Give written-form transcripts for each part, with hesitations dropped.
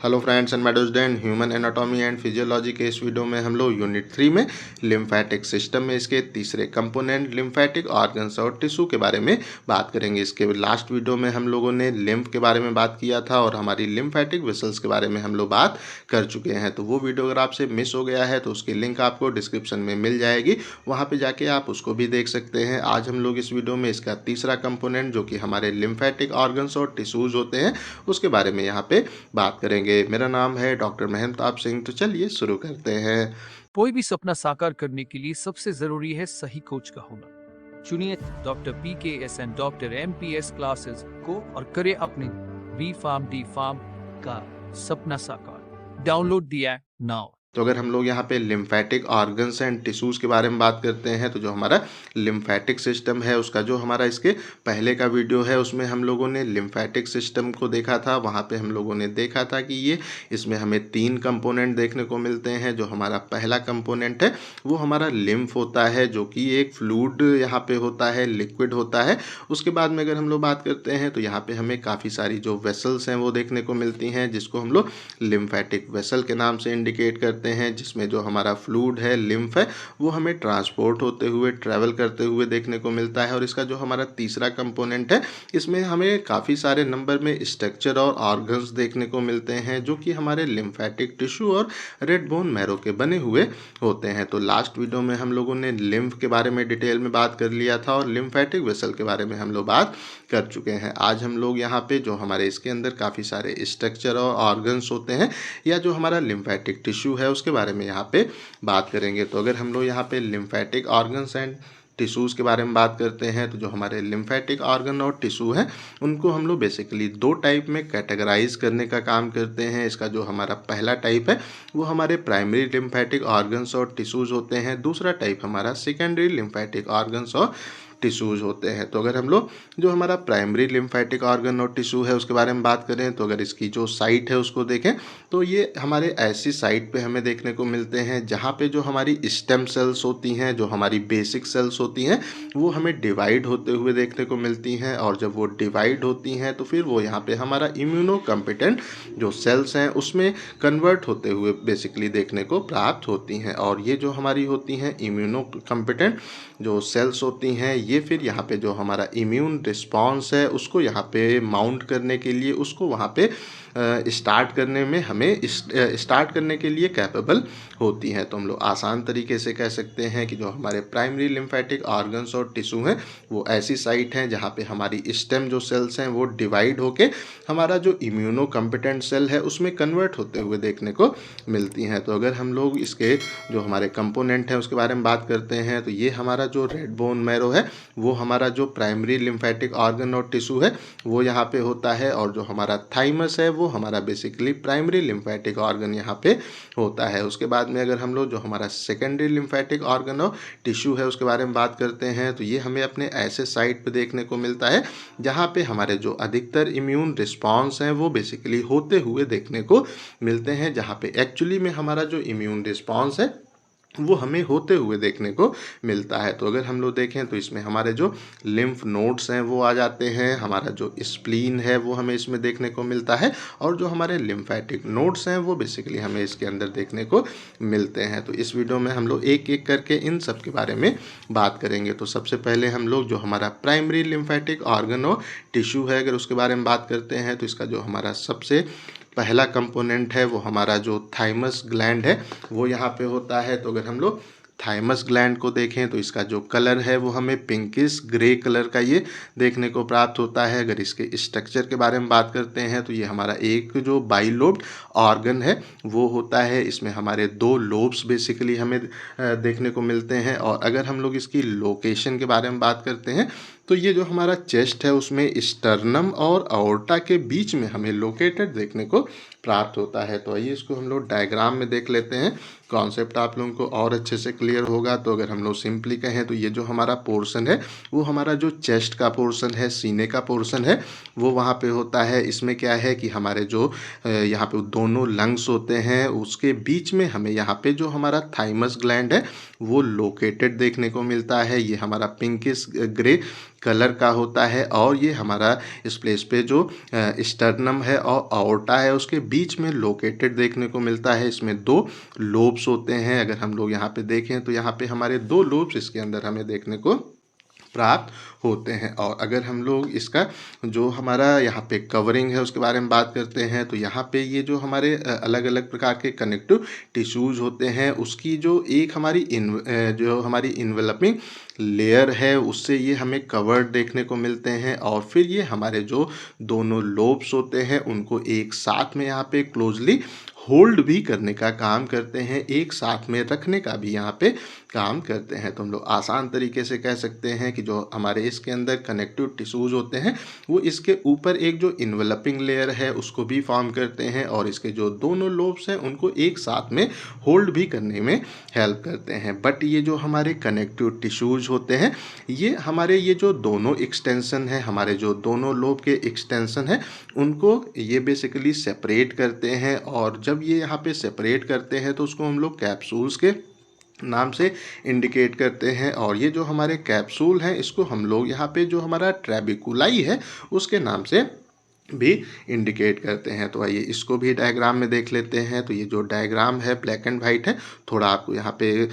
Hello friends and meadows Dan human anatomy and physiology के इस video में हम लोग यूनिट 3 में लिम्फेटिक सिस्टम में इसके तीसरे कंपोनेंट लिम्फेटिक ऑर्गन्स और टिश्यू के बारे में बात करेंगे। इसके लास्ट वीडियो में हम लोगों ने लिम्फ के बारे में बात किया था और हमारी लिम्फेटिक वेसल्स के बारे में हम लोग बात कर चुके हैं। तो वो वीडियो अगर आपसे मिस हो गया है तो उसकी लिंक आपको डिस्क्रिप्शन में मिल जाएगी, वहाँ पर जाके आप उसको भी देख सकते हैं। आज हम लोग इस वीडियो में इसका तीसरा कंपोनेंट जो कि हमारे लिम्फेटिक ऑर्गन्स और टिश्यूज होते हैं उसके बारे में यहाँ पे बात करेंगे। मेरा नाम है डॉक्टर महंताब सिंह। तो चलिए शुरू करते हैं। कोई भी सपना साकार करने के लिए सबसे जरूरी है सही कोच का होना। चुनिए doctor PKS and doctor MPS classes को और करें अपने बी फार्म डी फार्म का सपना साकार। Download the app now. तो अगर हम लोग यहाँ पे लिम्फेटिक ऑर्गन्स एंड टिश्यूज़ के बारे में बात करते हैं तो जो हमारा लिम्फेटिक सिस्टम है उसका जो हमारा इसके पहले का वीडियो है उसमें हम लोगों ने लिम्फेटिक सिस्टम को देखा था। वहाँ पे हम लोगों ने देखा था कि ये इसमें हमें 3 कंपोनेंट देखने को मिलते हैं। जो हमारा पहला कंपोनेंट है वो हमारा लिम्फ होता है, जो कि एक फ्लूइड यहाँ पे होता है, लिक्विड होता है। उसके बाद में अगर हम लोग बात करते हैं तो यहाँ पे हमें काफ़ी सारी जो वेसल्स हैं वो देखने को मिलती हैं, जिसको हम लोग लिम्फेटिक वेसल के नाम से इंडिकेट करते हैं, जिसमें जो हमारा फ्लूइड है, लिम्फ है, वो हमें ट्रांसपोर्ट होते हुए, ट्रैवल करते हुए देखने को मिलता है। और इसका जो हमारा तीसरा कंपोनेंट है इसमें हमें काफ़ी सारे नंबर में स्ट्रक्चर और ऑर्गन्स देखने को मिलते हैं, जो कि हमारे लिम्फेटिक टिश्यू और रेड बोन मैरो के बने हुए होते हैं। तो लास्ट वीडियो में हम लोगों ने लिम्फ के बारे में डिटेल में बात कर लिया था और लिम्फेटिक वेसल के बारे में हम लोग बात कर चुके हैं। आज हम लोग यहाँ पे जो हमारे इसके अंदर काफ़ी सारे स्ट्रक्चर और ऑर्गन्स होते हैं या जो हमारा लिम्फेटिक टिश्यू है उसके बारे में यहाँ पे बात करेंगे। तो अगर हम लोग यहाँ पे लिम्फेटिक ऑर्गन्स एंड टिश्यूज़ के बारे में बात करते हैं तो जो हमारे लिम्फेटिक ऑर्गन और टिश्यू हैं उनको हम लोग बेसिकली 2 टाइप में कैटेगराइज करने का काम करते हैं। इसका जो हमारा पहला टाइप है वो हमारे प्राइमरी लिम्फेटिक ऑर्गन्स और टिश्यूज़ होते हैं। दूसरा टाइप हमारा सेकेंडरी लिम्फेटिक ऑर्गन्स और टिश्यूज़ होते हैं। तो अगर हम लोग जो हमारा प्राइमरी लिम्फेटिक ऑर्गन और टिश्यू है उसके बारे में बात करें तो अगर इसकी जो साइट है उसको देखें तो ये हमारे ऐसी साइट पे हमें देखने को मिलते हैं जहाँ पे जो हमारी स्टेम सेल्स होती हैं, जो हमारी बेसिक सेल्स होती हैं, वो हमें डिवाइड होते हुए देखने को मिलती हैं। और जब वो डिवाइड होती हैं तो फिर वो यहाँ पे हमारा इम्यूनो कॉम्पिटेंट जो सेल्स हैं उसमें कन्वर्ट होते हुए बेसिकली देखने को प्राप्त होती हैं। और ये जो हमारी होती हैं इम्यूनो कॉम्पिटेंट जो सेल्स होती हैं, ये फिर यहाँ पे जो हमारा इम्यून रिस्पॉन्स है उसको यहाँ पे माउंट करने के लिए, उसको वहाँ पे स्टार्ट करने में हमें स्टार्ट करने के लिए कैपेबल होती हैं। तो हम लोग आसान तरीके से कह सकते हैं कि जो हमारे प्राइमरी लिम्फेटिक ऑर्गन्स और टिश्यू हैं वो ऐसी साइट हैं जहाँ पे हमारी स्टेम जो सेल्स हैं वो डिवाइड होके हमारा जो इम्यूनो कॉम्पिटेंट सेल है उसमें कन्वर्ट होते हुए देखने को मिलती हैं। तो अगर हम लोग इसके जो हमारे कंपोनेंट हैं उसके बारे में बात करते हैं तो ये हमारा जो रेड बोन मैरो है वो हमारा जो प्राइमरी लिम्फेटिक ऑर्गन और टिश्यू है वो यहाँ पे होता है। और जो हमारा थाइमस है वो हमारा बेसिकली प्राइमरी लिम्फेटिक ऑर्गन यहाँ पे होता है। उसके बाद में अगर हम लोग जो हमारा सेकेंडरी लिम्फेटिक ऑर्गन और टिश्यू है उसके बारे में बात करते हैं तो ये हमें अपने ऐसे साइट पे देखने को मिलता है जहाँ पे हमारे जो अधिकतर इम्यून रिस्पॉन्स हैं वो बेसिकली होते हुए देखने को मिलते हैं, जहाँ पे एक्चुअली में हमारा जो इम्यून रिस्पॉन्स है वो हमें होते हुए देखने को मिलता है। तो अगर हम लोग देखें तो इसमें हमारे जो लिम्फ नोड्स हैं वो आ जाते हैं, हमारा जो स्प्लीन है वो हमें इसमें देखने को मिलता है और जो हमारे लिम्फेटिक नोड्स हैं वो बेसिकली हमें इसके अंदर देखने को मिलते हैं। तो इस वीडियो में हम लोग एक एक करके इन सब के बारे में बात करेंगे। तो सबसे पहले हम लोग जो हमारा प्राइमरी लिम्फेटिक ऑर्गन और टिश्यू है अगर उसके बारे में बात करते हैं तो इसका जो हमारा सबसे पहला कंपोनेंट है वो हमारा जो थाइमस ग्लैंड है वो यहाँ पे होता है। तो अगर हम लोग थाइमस ग्लैंड को देखें तो इसका जो कलर है वो हमें पिंकिश ग्रे कलर का ये देखने को प्राप्त होता है। अगर इसके स्ट्रक्चर के बारे में बात करते हैं तो ये हमारा एक जो बाइलोब्ड ऑर्गन है वो होता है। इसमें हमारे 2 लोब्स बेसिकली हमें देखने को मिलते हैं। और अगर हम लोग इसकी लोकेशन के बारे में बात करते हैं तो ये जो हमारा चेस्ट है उसमें स्टर्नम और अओर्टा के बीच में हमें लोकेटेड देखने को प्राप्त होता है। तो आइए इसको हम लोग डायग्राम में देख लेते हैं, कॉन्सेप्ट आप लोगों को और अच्छे से क्लियर होगा। तो अगर हम लोग सिंपली कहें तो ये जो हमारा पोर्शन है वो हमारा जो चेस्ट का पोर्शन है, सीने का पोर्शन है, वो वहाँ पे होता है। इसमें क्या है कि हमारे जो यहाँ पे दोनों लंग्स होते हैं उसके बीच में हमें यहाँ पे जो हमारा थाइमस ग्लैंड है वो लोकेटेड देखने को मिलता है। ये हमारा पिंकिश ग्रे कलर का होता है और ये हमारा इस प्लेस पे जो स्टर्नम है और आओर्टा है उसके बीच में लोकेटेड देखने को मिलता है। इसमें 2 लोब्स होते हैं। अगर हम लोग यहाँ पे देखें तो यहाँ पे हमारे 2 लोब्स इसके अंदर हमें देखने को प्राप्त होते हैं। और अगर हम लोग इसका जो हमारा यहाँ पे कवरिंग है उसके बारे में बात करते हैं तो यहाँ पे ये जो हमारे अलग अलग प्रकार के कनेक्टिव टिश्यूज होते हैं उसकी जो एक हमारी जो हमारी इन्वेलपिंग लेयर है उससे ये हमें कवर्ड देखने को मिलते हैं। और फिर ये हमारे जो दोनों लोब्स होते हैं उनको एक साथ में यहाँ पे क्लोजली होल्ड भी करने का काम करते हैं, एक साथ में रखने का भी यहाँ पे काम करते हैं। तो हम लोग आसान तरीके से कह सकते हैं कि जो हमारे इसके अंदर कनेक्टिव टिश्यूज होते हैं वो इसके ऊपर एक जो इन्वेलपिंग लेयर है उसको भी फॉर्म करते हैं और इसके जो दोनों लोब्स हैं उनको एक साथ में होल्ड भी करने में हेल्प करते हैं। बट ये जो हमारे कनेक्टिव टिश्यूज होते हैं ये हमारे ये जो दोनों एक्सटेंशन है, हमारे जो दोनों लोब के एक्सटेंशन है उनको ये बेसिकली सेपरेट करते हैं। और जब ये यहाँ पे सेपरेट करते हैं तो उसको हम लोग कैप्सूल्स के नाम से इंडिकेट करते हैं। और ये जो हमारे कैप्सूल हैं इसको हम लोग यहाँ पे जो हमारा ट्रेबिकुलाई है उसके नाम से भी इंडिकेट करते हैं। तो आइए इसको भी डायग्राम में देख लेते हैं। तो ये जो डायग्राम है ब्लैक एंड वाइट है, थोड़ा आपको यहाँ पे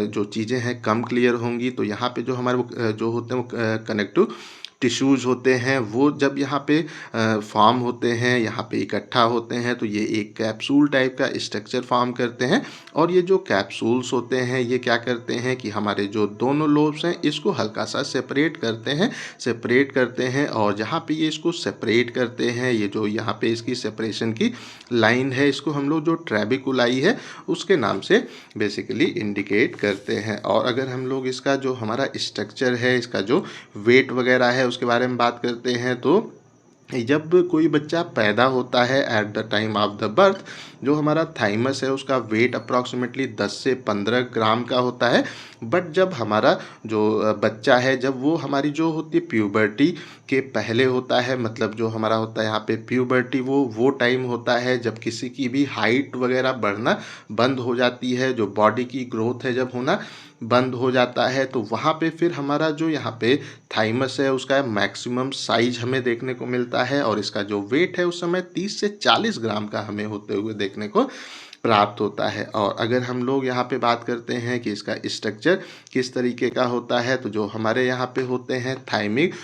जो चीज़ें हैं कम क्लियर होंगी। तो यहाँ पे जो हमारे जो होते हैं वो कनेक्टिव टिश्यूज होते हैं वो जब यहाँ पे फॉर्म होते हैं, यहाँ पे इकट्ठा होते हैं तो ये एक कैप्सूल टाइप का स्ट्रक्चर फॉर्म करते हैं। और ये जो कैप्सूल्स होते हैं ये क्या करते हैं कि हमारे जो दोनों लोब्स हैं इसको हल्का सा सेपरेट करते हैं। और जहाँ पे ये इसको सेपरेट करते हैं, ये जो यहाँ पे इसकी सेपरेशन की लाइन है इसको हम लोग जो ट्रेबिकुलाई है उसके नाम से बेसिकली इंडिकेट करते हैं। और अगर हम लोग इसका जो हमारा स्ट्रक्चर है, इसका जो वेट वगैरह है उसके बारे में बात करते हैं तो जब कोई बच्चा पैदा होता है at the time of the birth, जो हमारा थाइमस है उसका वेट अप्रॉक्सीमेटली 10 से 15 ग्राम का होता है। बट जब हमारा जो बच्चा है जब वो हमारी जो होती है प्यूबर्टी के पहले होता है, मतलब जो हमारा होता है यहाँ पे प्यूबर्टी वो टाइम होता है जब किसी की भी हाइट वगैरह बढ़ना बंद हो जाती है, जो बॉडी की ग्रोथ है जब होना बंद हो जाता है तो वहाँ पे फिर हमारा जो यहाँ पे थाइमस है उसका मैक्सिमम साइज हमें देखने को मिलता है। और इसका जो वेट है उस समय 30 से 40 ग्राम का हमें होते हुए देखने को प्राप्त होता है। और अगर हम लोग यहाँ पे बात करते हैं कि इसका स्ट्रक्चर किस तरीके का होता है तो जो हमारे यहाँ पे होते हैं थाइमिक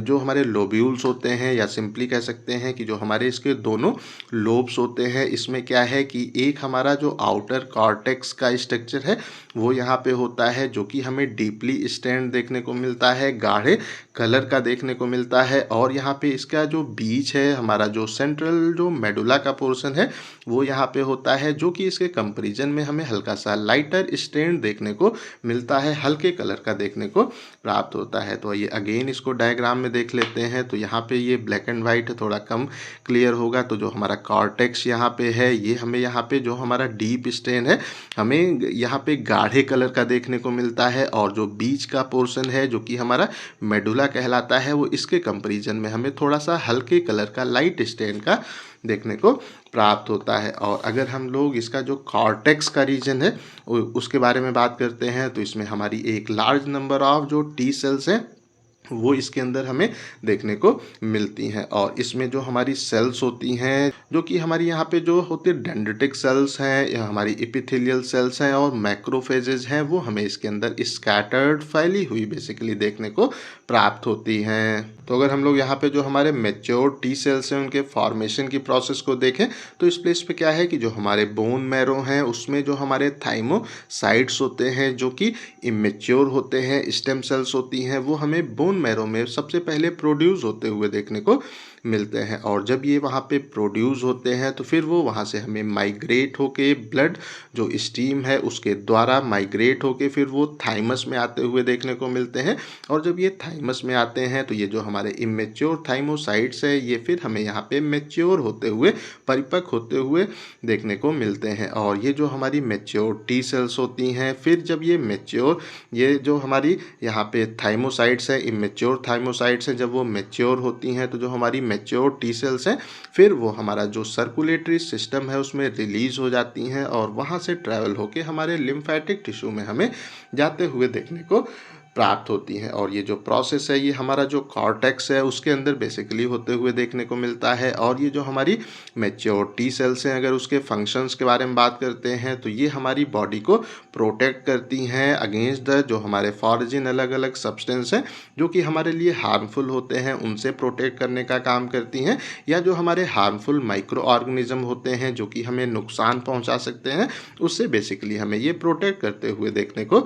जो हमारे लोब्यूल्स होते हैं, या सिंपली कह सकते हैं कि जो हमारे इसके दोनों लोब्स होते हैं इसमें क्या है कि एक हमारा जो आउटर कॉर्टेक्स का स्ट्रक्चर है वो यहाँ पे होता है जो कि हमें डीपली स्टैंड देखने को मिलता है, गाढ़े कलर का देखने को मिलता है। और यहाँ पे इसका जो बीच है, हमारा जो सेंट्रल जो मेडुला का पोर्शन है वो यहाँ पे होता है जो कि इसके कंपैरिजन में हमें हल्का सा लाइटर स्टैंड देखने को मिलता है, हल्के कलर का देखने को प्राप्त होता है। तो ये अगेन इसको डायग्राम में देख लेते हैं। तो यहाँ पे ये ब्लैक एंड वाइट थोड़ा कम क्लियर होगा। तो जो हमारा कॉर्टेक्स यहाँ पे है ये हमें यहाँ पे जो हमारा डीप स्टेन है हमें यहाँ पे गाढ़े कलर का देखने को मिलता है। और जो बीच का पोर्शन है जो कि हमारा मेडुला कहलाता है वो इसके कंपैरिजन में हमें थोड़ा सा हल्के कलर का लाइट स्टेन का देखने को प्राप्त होता है। और अगर हम लोग इसका जो कॉर्टेक्स का रीजन है उसके बारे में बात करते हैं तो इसमें हमारी एक लार्ज नंबर ऑफ जो टी सेल्स हैं वो इसके अंदर हमें देखने को मिलती हैं। और इसमें जो हमारी सेल्स होती हैं जो कि हमारी यहाँ पे जो होती है डेंड्रिटिक सेल्स हैं या हमारी एपिथेलियल सेल्स हैं और मैक्रोफेजेज हैं, वो हमें इसके अंदर स्कैटर्ड फैली हुई बेसिकली देखने को प्राप्त होती हैं। तो अगर हम लोग यहाँ पे जो हमारे मेच्योर टी सेल्स हैं उनके फॉर्मेशन की प्रोसेस को देखें तो इस प्लेस पे क्या है कि जो हमारे बोन मैरो हैं उसमें जो हमारे थाइमोसाइट्स होते हैं जो कि इमेच्योर होते हैं, स्टेम सेल्स होती हैं, वो हमें बोन मैरो में सबसे पहले प्रोड्यूस होते हुए देखने को मिलते हैं। और जब ये वहाँ पे प्रोड्यूस होते हैं तो फिर वो वहाँ से हमें माइग्रेट होके ब्लड जो स्टीम है उसके द्वारा माइग्रेट होके फिर वो थाइमस में आते हुए देखने को मिलते हैं। और जब ये थाइमस में आते हैं तो ये जो हमारे इमेच्योर थाइमोसाइट्स है ये फिर हमें यहाँ पे मेच्योर होते हुए परिपक्व होते हुए देखने को मिलते हैं। और ये जो हमारी मेच्योर टी सेल्स होती हैं फिर जब ये मेच्योर ये जो हमारी यहाँ पे थाइमोसाइट्स है इमेच्योर थाइमोसाइट्स हैं जब वो मेच्योर होती हैं तो जो हमारी मेच्योर टी सेल्स हैं फिर वो हमारा जो सर्कुलेटरी सिस्टम है उसमें रिलीज हो जाती हैं और वहाँ से ट्रैवल होके हमारे लिम्फेटिक टिश्यू में हमें जाते हुए देखने को प्राप्त होती हैं। और ये जो प्रोसेस है ये हमारा जो कॉर्टेक्स है उसके अंदर बेसिकली होते हुए देखने को मिलता है। और ये जो हमारी मैच्योर टी सेल्स हैं, अगर उसके फंक्शंस के बारे में बात करते हैं तो ये हमारी बॉडी को प्रोटेक्ट करती हैं अगेंस्ट द जो हमारे फॉरेन अलग अलग सब्सटेंस हैं जो कि हमारे लिए हार्मफुल होते हैं, उनसे प्रोटेक्ट करने का काम करती हैं। या जो हमारे हार्मफुल माइक्रो ऑर्गेनिज्म होते हैं जो कि हमें नुकसान पहुंचा सकते हैं, उससे बेसिकली हमें ये प्रोटेक्ट करते हुए देखने को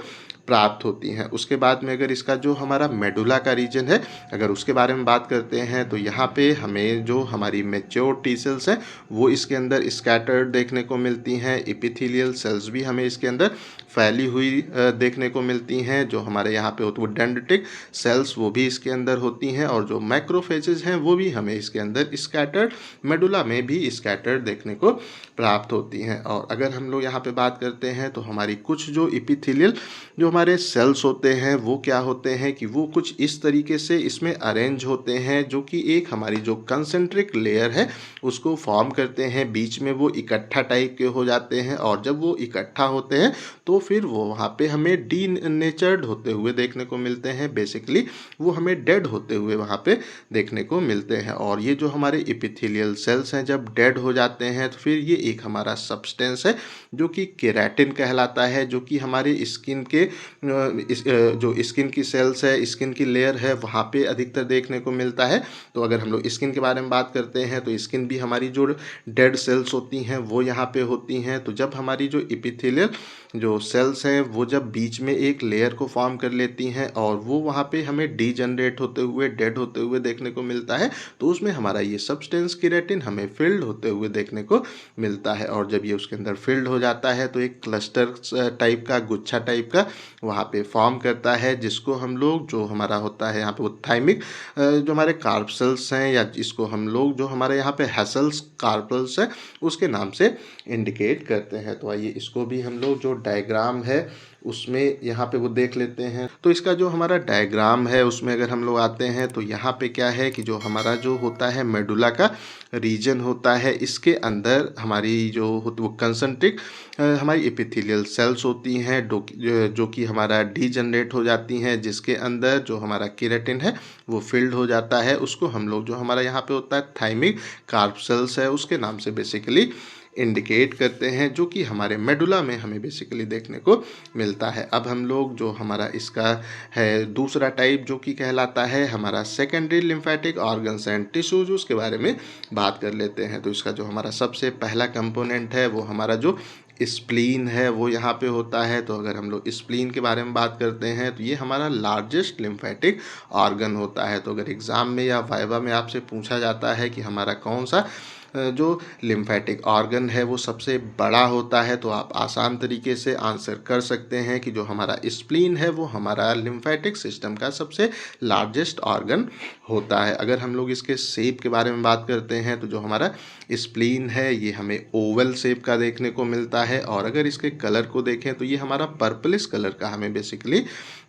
प्राप्त होती हैं। उसके बाद में अगर इसका जो हमारा मेडुला का रीजन है, अगर उसके बारे में बात करते हैं तो यहाँ पे हमें जो हमारी मैच्योर टी सेल्स हैं वो इसके अंदर स्कैटर्ड देखने को मिलती हैं। एपिथेलियल सेल्स भी हमें इसके अंदर फैली हुई देखने को मिलती हैं। जो हमारे यहाँ पे होते वो डेंड्रिटिक सेल्स वो भी इसके अंदर होती हैं। और जो मैक्रोफेजेज हैं वो भी हमें इसके अंदर स्कैटर्ड, मेडुला में भी स्कैटर्ड देखने को प्राप्त होती हैं। और अगर हम लोग यहाँ पे बात करते हैं तो हमारी कुछ जो एपिथेलियल जो हमारे सेल्स होते हैं वो क्या होते हैं कि वो कुछ इस तरीके से इसमें अरेंज होते हैं जो कि एक हमारी जो कंसेंट्रिक लेयर है उसको फॉर्म करते हैं। बीच में वो इकट्ठा टाइप के हो जाते हैं और जब वो इकट्ठा होते हैं तो फिर वो वहाँ पे हमें डी नेचर्ड होते हुए देखने को मिलते हैं। बेसिकली वो हमें डेड होते हुए वहाँ पे देखने को मिलते हैं। और ये जो हमारे एपिथेलियल सेल्स हैं जब डेड हो जाते हैं तो फिर ये एक हमारा सब्सटेंस है जो कि केराटिन कहलाता है, जो कि हमारे स्किन के जो स्किन की सेल्स है, स्किन की लेयर है वहाँ पे अधिकतर देखने को मिलता है। तो अगर हम लोग स्किन के बारे में बात करते हैं तो स्किन भी हमारी जो डेड सेल्स होती हैं वो यहाँ पे होती हैं। तो जब हमारी जो एपिथेलियल जो सेल्स हैं वो जब बीच में एक लेयर को फॉर्म कर लेती हैं और वो वहाँ पे हमें डीजनरेट होते हुए, डेड होते हुए देखने को मिलता है, तो उसमें हमारा ये सब्सटेंस केराटिन हमें फिल्ड होते हुए देखने को मिलता है। और जब ये उसके अंदर फिल्ड हो जाता है तो एक क्लस्टर टाइप का, गुच्छा टाइप का वहाँ पे फॉर्म करता है, जिसको हम लोग जो हमारा होता है यहाँ पे वो थाइमिक जो हमारे कार्पल्स हैं, या जिसको हम लोग जो हमारे यहाँ पे हैसल्स कार्पल्स है उसके नाम से इंडिकेट करते हैं। तो आइए इसको भी हम लोग जो डायग्राम है उसमें यहाँ पे वो देख लेते हैं। तो इसका जो हमारा डायग्राम है उसमें अगर हम लोग आते हैं तो यहाँ पे क्या है कि जो हमारा जो होता है मेडुला का रीजन होता है, इसके अंदर हमारी जो वो कंसंट्रिक हमारी एपिथेलियल सेल्स होती हैं जो कि हमारा डीजनरेट हो जाती हैं, जिसके अंदर जो हमारा केराटिन है वो फिल्ड हो जाता है। उसको हम लोग जो हमारा यहाँ पे होता है थाइमिक कार्प सेल्स है उसके नाम से बेसिकली इंडिकेट करते हैं, जो कि हमारे मेडुला में हमें बेसिकली देखने को मिलता है। अब हम लोग जो हमारा इसका है दूसरा टाइप जो कि कहलाता है हमारा secondary lymphatic organs and tissues, उसके बारे में बात कर लेते हैं। तो इसका जो हमारा सबसे पहला कंपोनेंट है वो हमारा जो स्प्लीन है वो यहाँ पे होता है। तो अगर हम लोग स्प्लीन के बारे में बात करते हैं तो ये हमारा लार्जेस्ट लिम्फेटिक ऑर्गन होता है। तो अगर एग्ज़ाम में या वाइवा में आपसे पूछा जाता है कि हमारा कौन सा जो लिम्फेटिक ऑर्गन है वो सबसे बड़ा होता है, तो आप आसान तरीके से आंसर कर सकते हैं कि जो हमारा स्प्लीन है वो हमारा लिम्फेटिक सिस्टम का सबसे लार्जेस्ट ऑर्गन होता है। अगर हम लोग इसके शेप के बारे में बात करते हैं तो जो हमारा स्प्लीन है ये हमें ओवल शेप का देखने को मिलता है। और अगर इसके कलर को देखें तो ये हमारा पर्पलिश कलर का हमें बेसिकली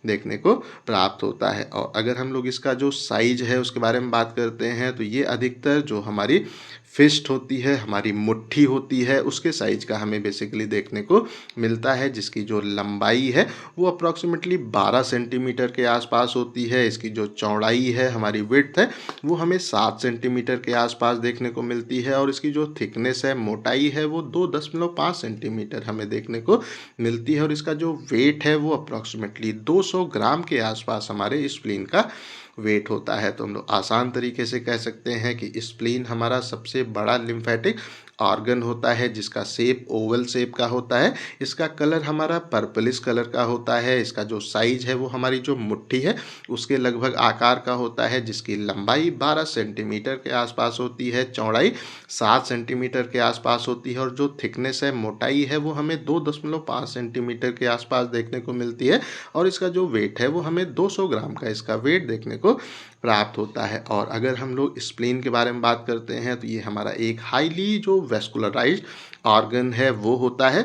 देखने को प्राप्त होता है। और अगर हम लोग इसका जो साइज है उसके बारे में बात करते हैं तो ये अधिकतर जो हमारी फिस्ट होती है, हमारी मुट्ठी होती है, उसके साइज का हमें बेसिकली देखने को मिलता है, जिसकी जो लंबाई है वो अप्रॉक्सीमेटली 12 सेंटीमीटर के आसपास होती है। इसकी जो चौड़ाई है, हमारी विड्थ है, वो हमें 7 सेंटीमीटर के आसपास देखने को मिलती है। और इसकी जो थिकनेस है, मोटाई है, वो 2.5 सेंटीमीटर हमें देखने को मिलती है। और इसका जो वेट है वो अप्रॉक्सीमेटली 200 ग्राम के आसपास हमारे स्प्लीन का वेट होता है। तो हम लोग आसान तरीके से कह सकते हैं कि स्प्लीन हमारा सबसे बड़ा लिम्फेटिक ऑर्गन होता है, जिसका शेप ओवल शेप का होता है। इसका कलर हमारा पर्पलिश कलर का होता है। इसका जो साइज है वो हमारी जो मुट्ठी है उसके लगभग आकार का होता है, जिसकी लंबाई 12 सेंटीमीटर के आसपास होती है, चौड़ाई 7 सेंटीमीटर के आसपास होती है, और जो थिकनेस है, मोटाई है, वो हमें 2.5 सेंटीमीटर के आसपास देखने को मिलती है। और इसका जो वेट है वो हमें 200 ग्राम का इसका वेट देखने को प्राप्त होता है। और अगर हम लोग स्प्लीन के बारे में बात करते हैं तो ये हमारा एक हाईली जो वेस्कुलराइज्ड ऑर्गन है वो होता है,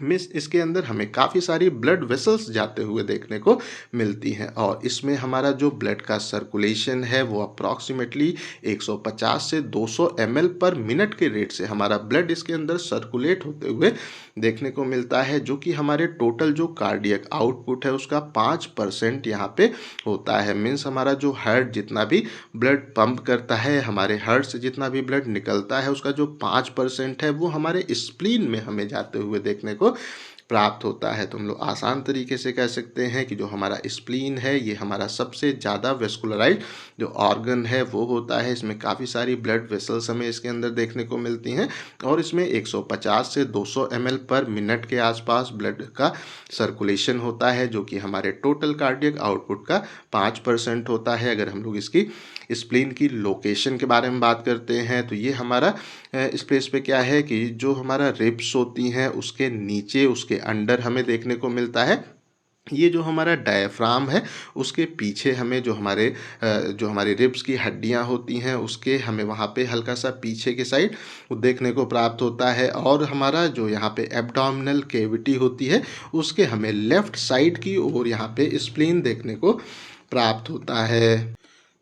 मिस इसके अंदर हमें काफ़ी सारी ब्लड वेसल्स जाते हुए देखने को मिलती हैं और इसमें हमारा जो ब्लड का सर्कुलेशन है वो अप्रॉक्सीमेटली 150 से 200 ml पर मिनट के रेट से हमारा ब्लड इसके अंदर सर्कुलेट होते हुए देखने को मिलता है, जो कि हमारे टोटल जो कार्डियक आउटपुट है उसका 5% यहाँ पे होता है। मीन्स हमारा जो हार्ट जितना भी ब्लड पंप करता है, हमारे हार्ट से जितना भी ब्लड निकलता है उसका जो 5% है वो हमारे स्प्लीन में हमें जाते हुए देखने को प्राप्त होता है। तो हम लोग आसान तरीके से कह सकते हैं कि जो हमारा स्प्लीन है ये हमारा सबसे ज़्यादा वेस्कुलराइज्ड जो ऑर्गन है वो होता है। इसमें काफ़ी सारी ब्लड वेसल्स हमें इसके अंदर देखने को मिलती हैं और इसमें 150 से 200 ml पर मिनट के आसपास ब्लड का सर्कुलेशन होता है, जो कि हमारे टोटल कार्डियक आउटपुट का 5% होता है। अगर हम लोग इसकी स्प्लीन की लोकेशन के बारे में बात करते हैं तो ये हमारा इस प्लेस पे क्या है कि जो हमारा रिब्स होती हैं उसके नीचे, उसके अंडर हमें देखने को मिलता है। ये जो हमारा डायफ्राम है उसके पीछे हमें जो हमारी रिब्स की हड्डियां होती हैं उसके हमें वहाँ पे हल्का सा पीछे के साइड देखने को प्राप्त होता है और हमारा जो यहाँ पे एब्डोमिनल कैविटी होती है उसके हमें लेफ्ट साइड की ओर यहाँ पे स्प्लीन देखने को प्राप्त होता है।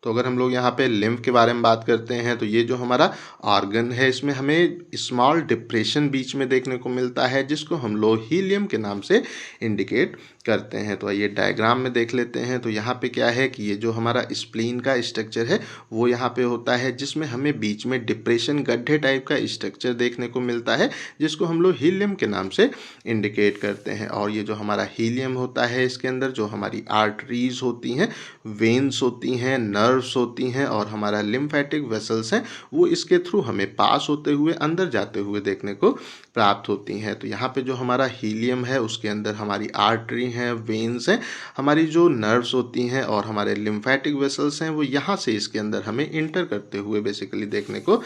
तो अगर हम लोग यहाँ पे लिम्फ के बारे में बात करते हैं तो ये जो हमारा ऑर्गन है इसमें हमें स्मॉल डिप्रेशन बीच में देखने को मिलता है, जिसको हम लोग हीलियम के नाम से इंडिकेट करते हैं। तो ये डायग्राम में देख लेते हैं। तो यहाँ पे क्या है कि ये जो हमारा स्प्लीन का स्ट्रक्चर है वो यहाँ पे होता है, जिसमें हमें बीच में डिप्रेशन गड्ढे टाइप का स्ट्रक्चर देखने को मिलता है, जिसको हम लोग हीलियम के नाम से इंडिकेट करते हैं। और ये जो हमारा हीलियम होता है इसके अंदर जो हमारी आर्टरीज होती हैं, वेन्स होती हैं, नर्व्स होती हैं और हमारा लिम्फेटिक वेसल्स हैं वो इसके थ्रू हमें पास होते हुए अंदर जाते हुए देखने को प्राप्त होती हैं। तो यहाँ पे जो हमारा हीलियम है उसके अंदर हमारी आर्टरी हैं, वेन्स हैं, हमारी जो नर्व्स होती हैं और हमारे लिम्फेटिक वेसल्स हैं वो यहाँ से इसके अंदर हमें इंटर करते हुए बेसिकली देखने को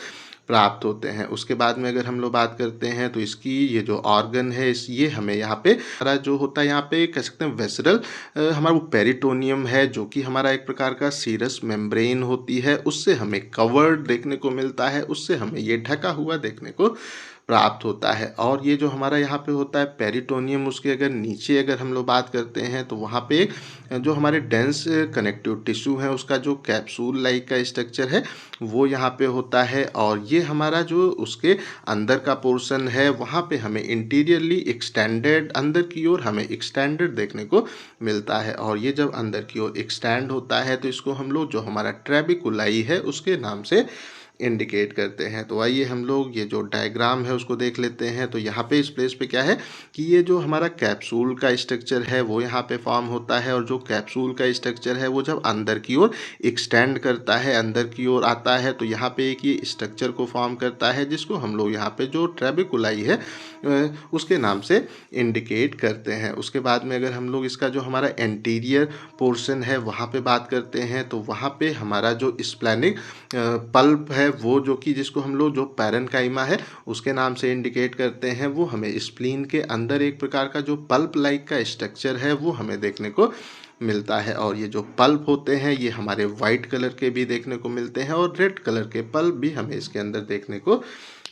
प्राप्त होते हैं। उसके बाद में अगर हम लोग बात करते हैं तो इसकी ये जो ऑर्गन है ये हमें यहाँ पे हमारा जो होता है यहाँ पे कह सकते हैं वेसरल हमारा वो पेरिटोनियम है, जो कि हमारा एक प्रकार का सीरस मेम्ब्रेन होती है, उससे हमें कवर्ड देखने को मिलता है, उससे हमें ये ढका हुआ देखने को प्राप्त होता है। और ये जो हमारा यहाँ पे होता है पेरिटोनियम, उसके अगर नीचे अगर हम लोग बात करते हैं तो वहाँ पे जो हमारे डेंस कनेक्टिव टिश्यू है उसका जो कैप्सूल लाइक का स्ट्रक्चर है वो यहाँ पे होता है। और ये हमारा जो उसके अंदर का पोर्शन है वहाँ पे हमें इंटीरियरली एक्सटेंडेड अंदर की ओर हमें एक्सटेंडेड देखने को मिलता है। और ये जब अंदर की ओर एक्सटेंड होता है तो इसको हम लोग जो हमारा ट्रेबिकुलाई है उसके नाम से इंडिकेट करते हैं। तो आइए हम लोग ये जो डायग्राम है उसको देख लेते हैं। तो यहाँ पे इस प्लेस पे क्या है कि ये जो हमारा कैप्सूल का स्ट्रक्चर है वो यहाँ पे फॉर्म होता है और जो कैप्सूल का स्ट्रक्चर है वो जब अंदर की ओर एक्सटेंड करता है, अंदर की ओर आता है तो यहाँ पे एक ये स्ट्रक्चर को फॉर्म करता है, जिसको हम लोग यहाँ पे जो ट्रेबिकुलाई है उसके नाम से इंडिकेट करते हैं। उसके बाद में अगर हम लोग इसका जो हमारा एंटीरियर पोर्शन है वहाँ पे बात करते हैं तो वहाँ पे हमारा जो स्प्लेनिक पल्प है वो जो कि जिसको हम लोग जो पैरेन्काइमा है उसके नाम से इंडिकेट करते हैं, वो हमें स्प्लीन के अंदर एक प्रकार का जो पल्प लाइक का स्ट्रक्चर है वो हमें देखने को मिलता है। और ये जो पल्प होते हैं ये हमारे वाइट कलर के भी देखने को मिलते हैं और रेड कलर के पल्प भी हमें इसके अंदर देखने को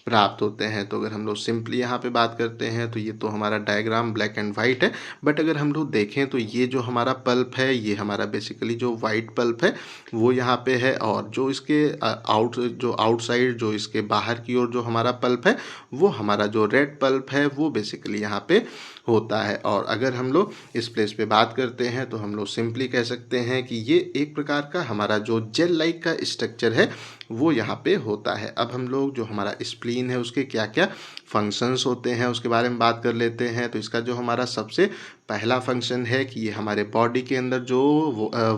प्राप्त होते हैं। तो अगर हम लोग सिंपली यहाँ पे बात करते हैं तो ये तो हमारा डायग्राम ब्लैक एंड वाइट है, बट अगर हम लोग देखें तो ये जो हमारा पल्प है ये हमारा बेसिकली जो वाइट पल्प है वो यहाँ पे है, और जो इसके आउटसाइड जो इसके बाहर की ओर जो हमारा पल्प है वो हमारा जो रेड पल्प है वो बेसिकली यहाँ पे होता है। और अगर हम लोग इस प्लेस पे बात करते हैं तो हम लोग सिंपली कह सकते हैं कि ये एक प्रकार का हमारा जो जेल लाइक का स्ट्रक्चर है वो यहाँ पे होता है। अब हम लोग जो हमारा स्प्लीन है उसके क्या क्या फंक्शंस होते हैं उसके बारे में बात कर लेते हैं। तो इसका जो हमारा सबसे पहला फंक्शन है कि ये हमारे बॉडी के अंदर जो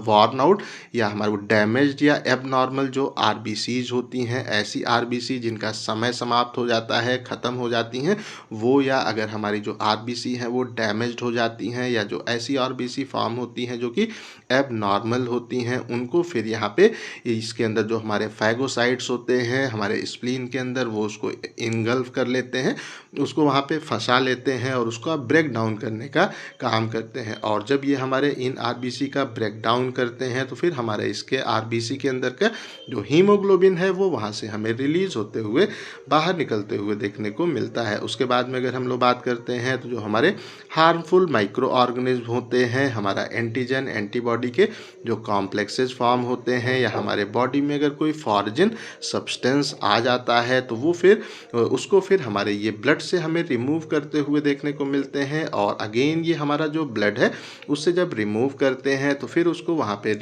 वॉर्न आउट या हमारे डैमेज्ड या एबनॉर्मल जो आरबीसीज होती हैं, ऐसी आरबीसी जिनका समय समाप्त हो जाता है, ख़त्म हो जाती हैं वो, या अगर हमारी जो आरबीसी हैं वो डैमेज्ड हो जाती हैं या जो ऐसी आरबीसी फॉर्म होती हैं जो कि एबनॉर्मल होती हैं, उनको फिर यहाँ पे इसके अंदर जो हमारे फैगोसाइट्स होते हैं हमारे स्प्लीन के अंदर वो उसको इनगल्फ कर लेते लेते हैं, उसको वहाँ पे फंसा लेते हैं और उसको ब्रेक डाउन करने का काम करते हैं। और जब ये हमारे इन आरबीसी का ब्रेक डाउन करते हैं तो फिर हमारे इसके आरबीसी के अंदर का जो हीमोग्लोबिन है वो वहाँ से हमें रिलीज होते हुए बाहर निकलते हुए देखने को मिलता है। उसके बाद में अगर हम लोग बात करते हैं तो जो हमारे हार्मफुल माइक्रो ऑर्गेनिज्म होते हैं, हमारा एंटीजन एंटीबॉडी के जो कॉम्प्लेक्सेस फॉर्म होते हैं, या हमारे बॉडी में अगर कोई फॉरेन सब्सटेंस आ जाता है तो वो फिर उसको फिर हमारे ये ब्लड से हमें रिमूव करते हुए देखने को मिलते हैं। और अगेन ये हमारा जो ब्लड है उससे जब रिमूव करते हैं तो फिर उसको वहाँ पे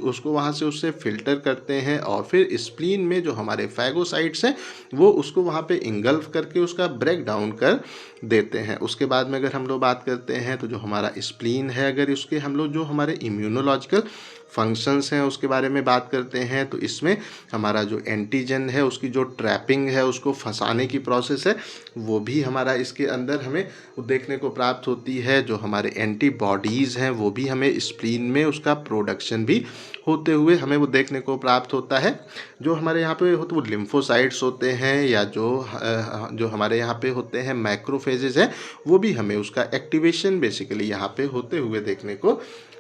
उसको वहाँ से उससे फिल्टर करते हैं और फिर स्प्लीन में जो हमारे फैगोसाइट्स हैं वो उसको वहाँ पे इंगल्फ करके उसका ब्रेक डाउन कर देते हैं। उसके बाद में अगर हम लोग बात करते हैं तो जो हमारा स्प्लीन है, अगर उसके हम लोग जो हमारे इम्यूनोलॉजिकल फंक्शंस हैं उसके बारे में बात करते हैं तो इसमें हमारा जो एंटीजन है उसकी जो ट्रैपिंग है, उसको फंसाने की प्रोसेस है, वो भी हमारा इसके अंदर हमें देखने को प्राप्त होती है। जो हमारे एंटीबॉडीज़ हैं वो भी हमें स्प्लीन में उसका प्रोडक्शन भी होते हुए हमें वो देखने को प्राप्त होता है। जो हमारे यहाँ पे होते वो लिम्फोसाइट्स होते हैं, या जो हमारे यहाँ पे होते हैं मैक्रोफेजेस हैं, वो भी हमें उसका एक्टिवेशन बेसिकली यहाँ पे होते हुए देखने को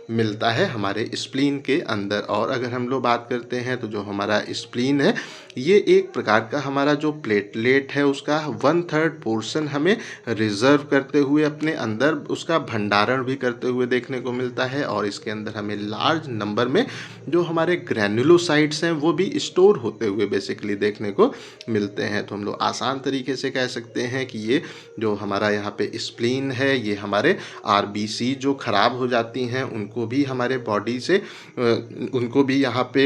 मिलता है हमारे स्प्लीन के अंदर। और अगर हम लोग बात करते हैं तो जो हमारा स्प्लीन है ये एक प्रकार का हमारा जो प्लेटलेट है उसका 1/3 पोर्शन हमें रिजर्व करते हुए अपने अंदर उसका भंडारण भी करते हुए देखने को मिलता है। और इसके अंदर हमें लार्ज नंबर में जो हमारे ग्रैन्युलोसाइट्स हैं वो भी स्टोर होते हुए बेसिकली देखने को मिलते हैं। तो हम लोग आसान तरीके से कह सकते हैं कि ये जो हमारा यहाँ पे स्प्लीन है ये हमारे आरबीसी जो ख़राब हो जाती हैं उनको भी हमारे बॉडी से उनको भी यहाँ पे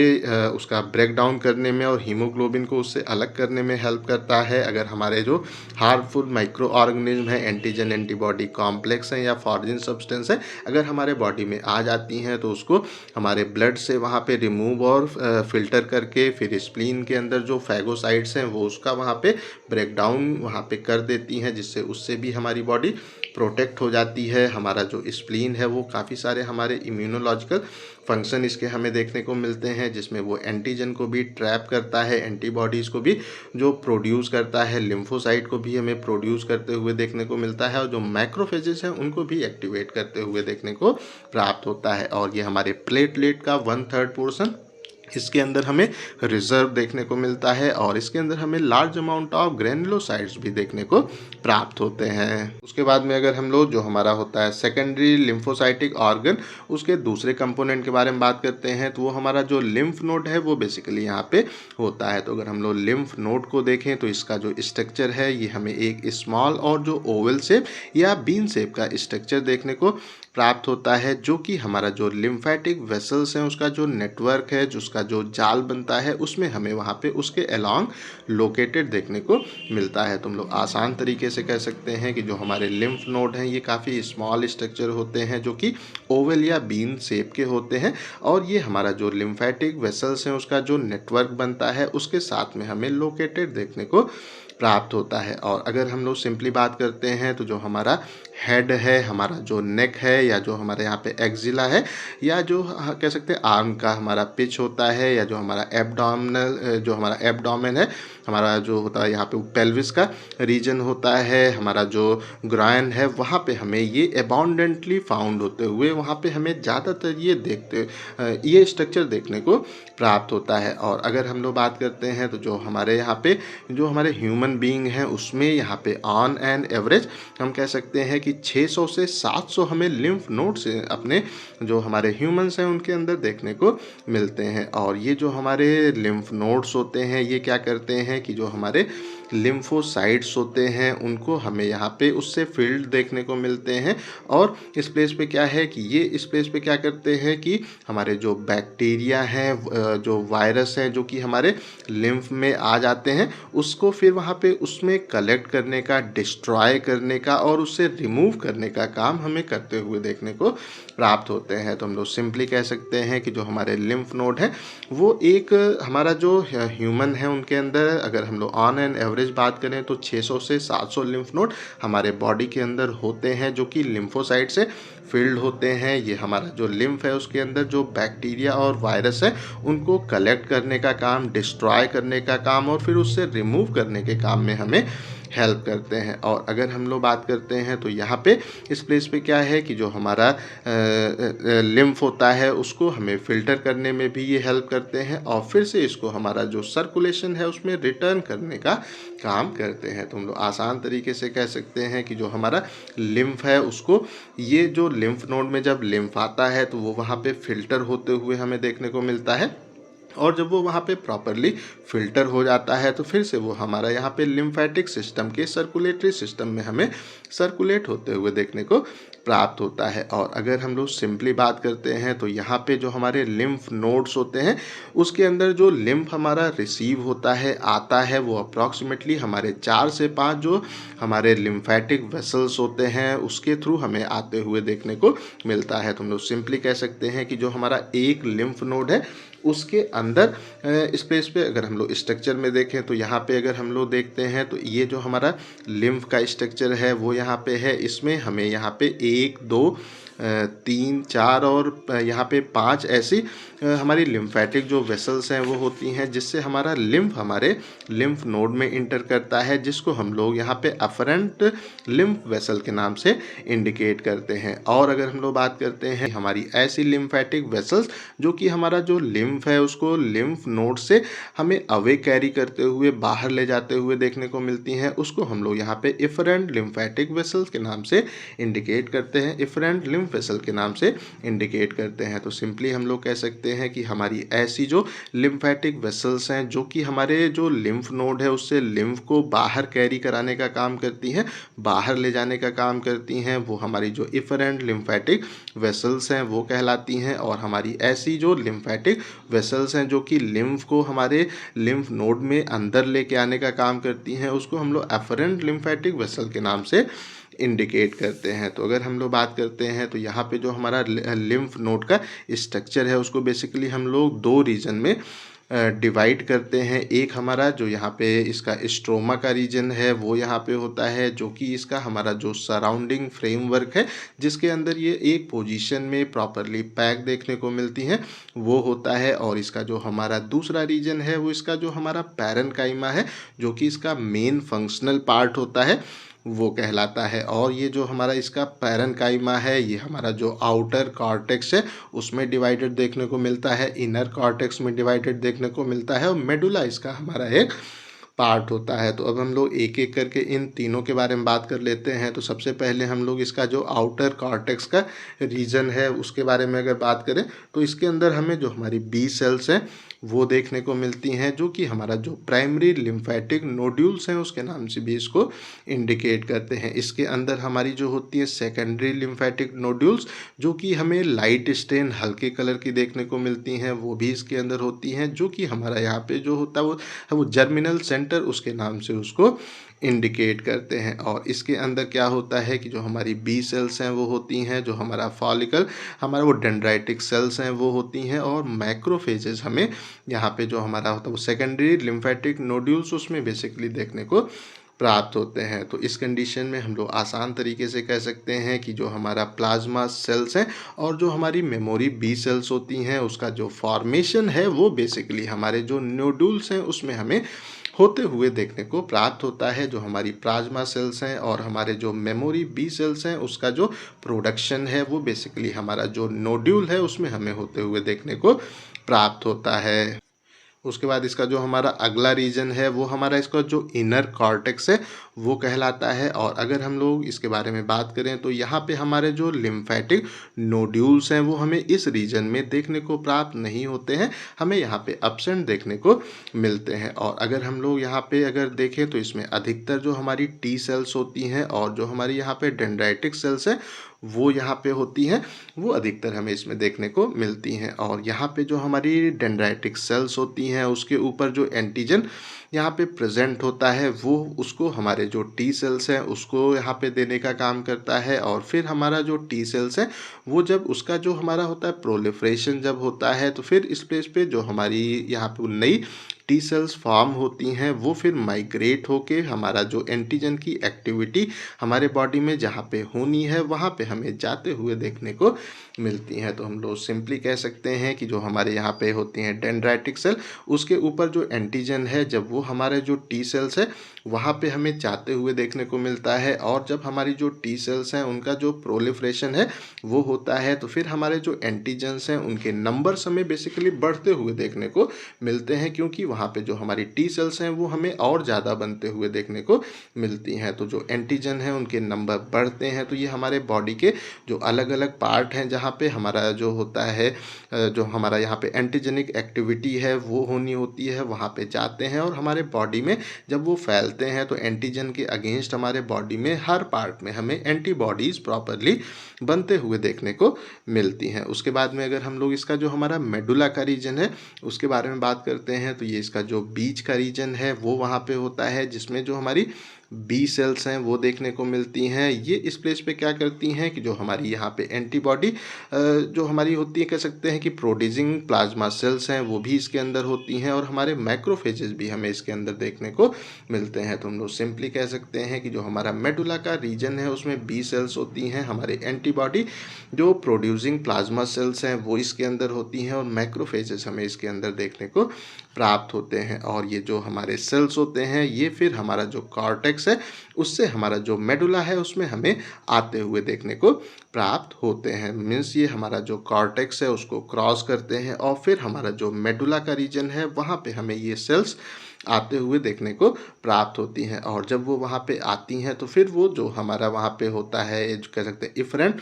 उसका ब्रेक डाउन करने में और हीमोग्लोबिन को उससे अलग करने में हेल्प करता है। अगर हमारे जो हार्मफुल माइक्रो ऑर्गेनिज्म है, एंटीजन एंटीबॉडी कॉम्प्लेक्स हैं या फॉरेन सब्सटेंस है, अगर हमारे बॉडी में आ जाती हैं तो उसको हमारे ब्लड से वहाँ पे रिमूव और फिल्टर करके फिर स्प्लीन के अंदर जो फैगोसाइट्स हैं वो उसका वहाँ पे ब्रेक डाउन वहाँ पे कर देती हैं, जिससे उससे भी हमारी बॉडी प्रोटेक्ट हो जाती है। हमारा जो स्प्लीन है वो काफ़ी सारे हमारे इम्यूनोलॉजिकल फंक्शन इसके हमें देखने को मिलते हैं, जिसमें वो एंटीजन को भी ट्रैप करता है, एंटीबॉडीज़ को भी जो प्रोड्यूस करता है, लिम्फोसाइट को भी हमें प्रोड्यूस करते हुए देखने को मिलता है, और जो मैक्रोफेजेस हैं उनको भी एक्टिवेट करते हुए देखने को प्राप्त होता है। और ये हमारे प्लेटलेट का 1/3 पोर्शन इसके अंदर हमें रिजर्व देखने को मिलता है, और इसके अंदर हमें लार्ज अमाउंट ऑफ ग्रैनुलोसाइट्स भी देखने को प्राप्त होते हैं। उसके बाद में अगर हम लोग जो हमारा होता है सेकेंडरी लिम्फोसाइटिक ऑर्गन उसके दूसरे कंपोनेंट के बारे में बात करते हैं तो वो हमारा जो लिम्फ नोड है वो बेसिकली यहाँ पे होता है। तो अगर हम लोग लिम्फ नोड को देखें तो इसका जो स्ट्रक्चर है ये हमें एक स्मॉल और जो ओवल शेप या बीन शेप का स्ट्रक्चर देखने को प्राप्त होता है, जो कि हमारा जो लिम्फेटिक वेसल्स हैं उसका जो नेटवर्क है, जो उसका जो जाल बनता है उसमें हमें वहाँ पे उसके अलोंग लोकेटेड देखने को मिलता है। तो हम लोग आसान तरीके से कह सकते हैं कि जो हमारे लिम्फ नोड हैं ये काफ़ी स्मॉल स्ट्रक्चर होते हैं जो कि ओवल या बीन शेप के होते हैं, और ये हमारा जो लिम्फेटिक वेसल्स हैं उसका जो नेटवर्क बनता है उसके साथ में हमें लोकेटेड देखने को प्राप्त होता है। और अगर हम लोग सिंपली बात करते हैं तो जो हमारा हेड है, हमारा जो नेक है, या जो हमारे यहाँ पे एक्जिला है, या जो कह सकते हैं आर्म का हमारा पिच होता है, या जो हमारा एब्डोमेन है, हमारा जो होता है यहाँ पे पेल्विस का रीजन होता है, हमारा जो ग्राइन है, वहाँ पे हमें ये अबाउंडेंटली फाउंड होते हुए वहाँ पे हमें ज़्यादातर ये स्ट्रक्चर देखने को प्राप्त होता है। और अगर हम लोग बात करते हैं तो जो हमारे यहाँ पे जो हमारे ह्यूमन बीइंग हैं उसमें यहाँ पे ऑन एन एवरेज हम कह सकते हैं कि 600 से 700 हमें लिम्फ नोड्स अपने जो हमारे ह्यूमंस हैं उनके अंदर देखने को मिलते हैं। और ये जो हमारे लिम्फ नोड्स होते हैं ये क्या करते हैं कि जो हमारे लिम्फोसाइट्स होते हैं उनको हमें यहाँ पे उससे फील्ड देखने को मिलते हैं, और इस प्लेस पे क्या है कि ये इस प्लेस पे क्या करते हैं कि हमारे जो बैक्टीरिया हैं, जो वायरस हैं जो कि हमारे लिम्फ में आ जाते हैं उसको फिर वहाँ पे उसमें कलेक्ट करने का, डिस्ट्रॉय करने का और उससे रिमूव करने का काम हमें करते हुए देखने को प्राप्त होते हैं। तो हम लोग सिंपली कह सकते हैं कि जो हमारे लिम्फ नोड है वो एक हमारा जो ह्यूमन है उनके अंदर अगर हम लोग ऑन एन एवरेज बात करें तो 600 से 700 लिम्फ नोड हमारे बॉडी के अंदर होते हैं जो कि लिम्फोसाइट से फील्ड होते हैं। ये हमारा जो लिम्फ है उसके अंदर जो बैक्टीरिया और वायरस है उनको कलेक्ट करने का काम, डिस्ट्रॉय करने का काम और फिर उससे रिमूव करने के काम में हमें हेल्प करते हैं। और अगर हम लोग बात करते हैं तो यहाँ पे इस प्लेस पे क्या है कि जो हमारा लिम्फ होता है उसको हमें फ़िल्टर करने में भी ये हेल्प करते हैं और फिर से इसको हमारा जो सर्कुलेशन है उसमें रिटर्न करने का काम करते हैं। तो हम लोग आसान तरीके से कह सकते हैं कि जो हमारा लिम्फ है उसको, ये जो लिम्फ नोड में जब लिम्फ आता है तो वो वहाँ पे फ़िल्टर होते हुए हमें देखने को मिलता है, और जब वो वहाँ पे प्रॉपरली फ़िल्टर हो जाता है तो फिर से वो हमारा यहाँ पे लिम्फेटिक सिस्टम के सर्कुलेटरी सिस्टम में हमें सर्कुलेट होते हुए देखने को प्राप्त होता है। और अगर हम लोग सिंपली बात करते हैं तो यहाँ पे जो हमारे लिम्फ नोड्स होते हैं उसके अंदर जो लिम्फ हमारा रिसीव होता है, आता है, वो अप्रॉक्सीमेटली हमारे 4 से 5 जो हमारे लिम्फेटिक वेसल्स होते हैं उसके थ्रू हमें आते हुए देखने को मिलता है। तो हम लोग सिंपली कह सकते हैं कि जो हमारा एक लिम्फ नोड है उसके अंदर इस प्लेस पे अगर हम लोग स्ट्रक्चर में देखें तो यहाँ पे अगर हम लोग देखते हैं तो ये जो हमारा लिम्फ का स्ट्रक्चर है वो यहाँ पे है। इसमें हमें यहाँ पे 1 2 3 4 और यहाँ पे 5 ऐसी हमारी लिम्फेटिक जो वेसल्स हैं वो होती हैं, जिससे हमारा लिम्फ हमारे लिम्फ नोड में इंटर करता है, जिसको हम लोग यहाँ पे अफरेंट लिम्फ वेसल के नाम से इंडिकेट करते हैं। और अगर हम लोग बात करते हैं हमारी ऐसी लिम्फेटिक वेसल्स जो कि हमारा जो लिम्फ है उसको लिम्फ नोड से हमें अवे कैरी करते हुए बाहर ले जाते हुए देखने को मिलती हैं, उसको हम लोग यहाँ पे इफरेंट लिम्फेटिक वेसल्स के नाम से इंडिकेट करते हैं, इफरेंट लिम्फ वेसल के नाम से इंडिकेट करते हैं। तो सिंपली हम लोग कह सकते हैं कि हमारी ऐसी जो लिम्फेटिक वेसल्स हैं जो कि हमारे जो लिम्फ नोड है उससे लिम्फ को बाहर कैरी कराने का काम करती हैं, बाहर ले जाने का काम करती हैं, वो हमारी जो इफरेंट लिम्फेटिक वेसल्स हैं वो कहलाती हैं। और हमारी ऐसी जो लिम्फेटिक वेसल्स हैं जो कि लिम्फ को हमारे लिम्फ नोड में अंदर लेके आने का काम करती हैं उसको हम लोग एफरेंट लिम्फेटिक वेसल के नाम से इंडिकेट करते हैं। तो अगर हम लोग बात करते हैं तो यहाँ पे जो हमारा लिम्फ नोड का स्ट्रक्चर है उसको बेसिकली हम लोग 2 रीजन में डिवाइड करते हैं। एक हमारा जो यहाँ पे इसका स्ट्रोमा का रीजन है वो यहाँ पे होता है, जो कि इसका हमारा जो सराउंडिंग फ्रेमवर्क है जिसके अंदर ये एक पोजीशन में प्रॉपरली पैक देखने को मिलती हैं वो होता है। और इसका जो हमारा दूसरा रीजन है वो इसका जो हमारा पैरेन्काइमा है जो कि इसका मेन फंक्शनल पार्ट होता है वो कहलाता है। और ये जो हमारा इसका पैरेन्काइमा है ये हमारा जो आउटर कॉर्टेक्स है उसमें डिवाइडेड देखने को मिलता है, इनर कॉर्टेक्स में डिवाइडेड देखने को मिलता है, और मेडुला इसका हमारा एक पार्ट होता है। तो अब हम लोग एक एक करके इन तीनों के बारे में बात कर लेते हैं। तो सबसे पहले हम लोग इसका जो आउटर कॉर्टेक्स का रीजन है उसके बारे में अगर बात करें तो इसके अंदर हमें जो हमारी बी सेल्स हैं वो देखने को मिलती हैं, जो कि हमारा जो प्राइमरी लिम्फेटिक नोड्यूल्स हैं उसके नाम से भी इसको इंडिकेट करते हैं। इसके अंदर हमारी जो होती है सेकेंडरी लिम्फेटिक नोड्यूल्स जो कि हमें लाइट स्टेन हल्के कलर की देखने को मिलती हैं वो भी इसके अंदर होती हैं, जो कि हमारा यहाँ पे जो होता है वो जर्मिनल सेंटर उसके नाम से उसको इंडिकेट करते हैं। और इसके अंदर क्या होता है कि जो हमारी बी सेल्स हैं वो होती हैं, जो हमारा फॉलिकल हमारा वो डेंड्राइटिक सेल्स हैं वो होती हैं, और मैक्रोफेजेस हमें यहाँ पे जो हमारा होता है वो सेकेंडरी लिम्फेटिक नोड्यूल्स उसमें बेसिकली देखने को प्राप्त होते हैं। तो इस कंडीशन में हम लोग आसान तरीके से कह सकते हैं कि जो हमारा प्लाज्मा सेल्स हैं और जो हमारी मेमोरी बी सेल्स होती हैं उसका जो फॉर्मेशन है वो बेसिकली हमारे जो नोड्यूल्स हैं उसमें हमें होते हुए देखने को प्राप्त होता है। जो हमारी प्लाज्मा सेल्स हैं और हमारे जो मेमोरी बी सेल्स हैं उसका जो प्रोडक्शन है वो बेसिकली हमारा जो नोड्यूल है उसमें हमें होते हुए देखने को प्राप्त होता है। उसके बाद इसका जो हमारा अगला रीजन है वो हमारा इसका जो इनर कॉर्टेक्स है वो कहलाता है। और अगर हम लोग इसके बारे में बात करें तो यहाँ पे हमारे जो लिम्फेटिक नोड्यूल्स हैं वो हमें इस रीजन में देखने को प्राप्त नहीं होते हैं, हमें यहाँ पे एब्सेंट देखने को मिलते हैं। और अगर हम लोग यहाँ पे अगर देखें तो इसमें अधिकतर जो हमारी टी सेल्स होती हैं और जो हमारी यहाँ पे डेंड्राइटिक सेल्स हैं वो यहाँ पे होती हैं, वो अधिकतर हमें इसमें देखने को मिलती हैं। और यहाँ पे जो हमारी डेंड्राइटिक सेल्स होती हैं उसके ऊपर जो एंटीजन यहाँ पे प्रेजेंट होता है वो उसको हमारे जो टी सेल्स हैं उसको यहाँ पे देने का काम करता है। और फिर हमारा जो टी सेल्स है वो जब उसका जो हमारा होता है प्रोलिफरेशन जब होता है तो फिर इस प्लेस पे जो हमारी यहाँ पे नई टी सेल्स फॉर्म होती हैं वो फिर माइग्रेट होके हमारा जो एंटीजन की एक्टिविटी हमारे बॉडी में जहाँ पे होनी है वहाँ पे हमें जाते हुए देखने को मिलती हैं। तो हम लोग सिंपली कह सकते हैं कि जो हमारे यहाँ पे होती हैं डेंड्राइटिक सेल उसके ऊपर जो एंटीजन है जब वो वो हमारे जो टी सेल्स है वहाँ पे हमें जाते हुए देखने को मिलता है। और जब हमारी जो टी सेल्स हैं उनका जो प्रोलिफरेशन है वो होता है तो फिर हमारे जो एंटीजन्स हैं उनके नंबर्स हमें बेसिकली बढ़ते हुए देखने को मिलते हैं, क्योंकि वहाँ पे जो हमारी टी सेल्स हैं वो हमें और ज़्यादा बनते हुए देखने को मिलती हैं। तो जो एंटीजन हैं उनके नंबर बढ़ते हैं, तो ये हमारे बॉडी के जो अलग अलग पार्ट हैं जहाँ पे हमारा जो होता है जो हमारा यहाँ पे एंटीजेनिक एक्टिविटी है वो होनी होती है, वहाँ पे जाते हैं और हमारे बॉडी में जब वो फैलते हैं तो एंटीजन के अगेंस्ट हमारे बॉडी में हर पार्ट में हमें एंटीबॉडीज़ प्रॉपरली बनते हुए देखने को मिलती हैं। उसके बाद में अगर हम लोग इसका जो हमारा मेडुला का रीजन है उसके बारे में बात करते हैं तो ये इसका जो बीच का रीजन है वो वहाँ पे होता है, जिसमें जो हमारी बी सेल्स हैं वो देखने को मिलती हैं। ये इस प्लेस पे क्या करती हैं कि जो हमारी यहाँ पे एंटीबॉडी जो हमारी होती है, कह सकते हैं कि प्रोड्यूसिंग प्लाज्मा सेल्स हैं वो भी इसके अंदर होती हैं और हमारे मैक्रोफेजेस भी हमें इसके अंदर देखने को मिलते हैं। तो हम लोग सिंपली कह सकते हैं कि जो हमारा मेडुला का रीजन है उसमें बी सेल्स होती हैं, हमारे एंटीबॉडी जो प्रोड्यूसिंग प्लाज्मा सेल्स हैं वो इसके अंदर होती हैं और मैक्रोफेजेस हमें इसके अंदर देखने को प्राप्त होते हैं। और ये जो हमारे सेल्स होते हैं ये फिर हमारा जो कॉर्टेक्स है उससे हमारा जो मेडुला है उसमें हमें आते हुए देखने को प्राप्त होते हैं। मीन्स ये हमारा जो कॉर्टेक्स है उसको क्रॉस करते हैं और फिर हमारा जो मेडुला का रीजन है वहाँ पे हमें ये सेल्स आते हुए देखने को प्राप्त होती हैं। और जब वो वहाँ पे आती हैं तो फिर वो जो हमारा वहाँ पे होता है जो कह सकते हैं इफरेंट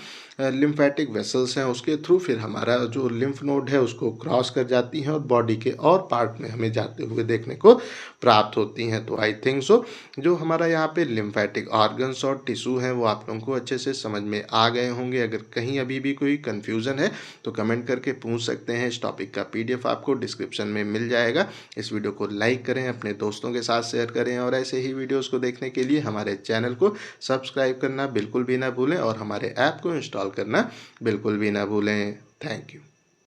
लिम्फेटिक वेसल्स हैं उसके थ्रू फिर हमारा जो लिम्फ नोड है उसको क्रॉस कर जाती हैं और बॉडी के और पार्ट में हमें जाते हुए देखने को प्राप्त होती हैं। तो आई थिंक सो जो हमारा यहाँ पे लिम्फेटिक ऑर्गन्स और टिश्यू हैं वो आप लोगों को अच्छे से समझ में आ गए होंगे। अगर कहीं अभी भी कोई कन्फ्यूज़न है तो कमेंट करके पूछ सकते हैं। इस टॉपिक का PDF आपको डिस्क्रिप्शन में मिल जाएगा। इस वीडियो को लाइक करें, अपने दोस्तों के साथ शेयर करें और ऐसे ही वीडियोज़ को देखने के लिए हमारे चैनल को सब्सक्राइब करना बिल्कुल भी ना भूलें और हमारे ऐप को इंस्टॉल करना बिल्कुल भी ना भूलें। Thank you.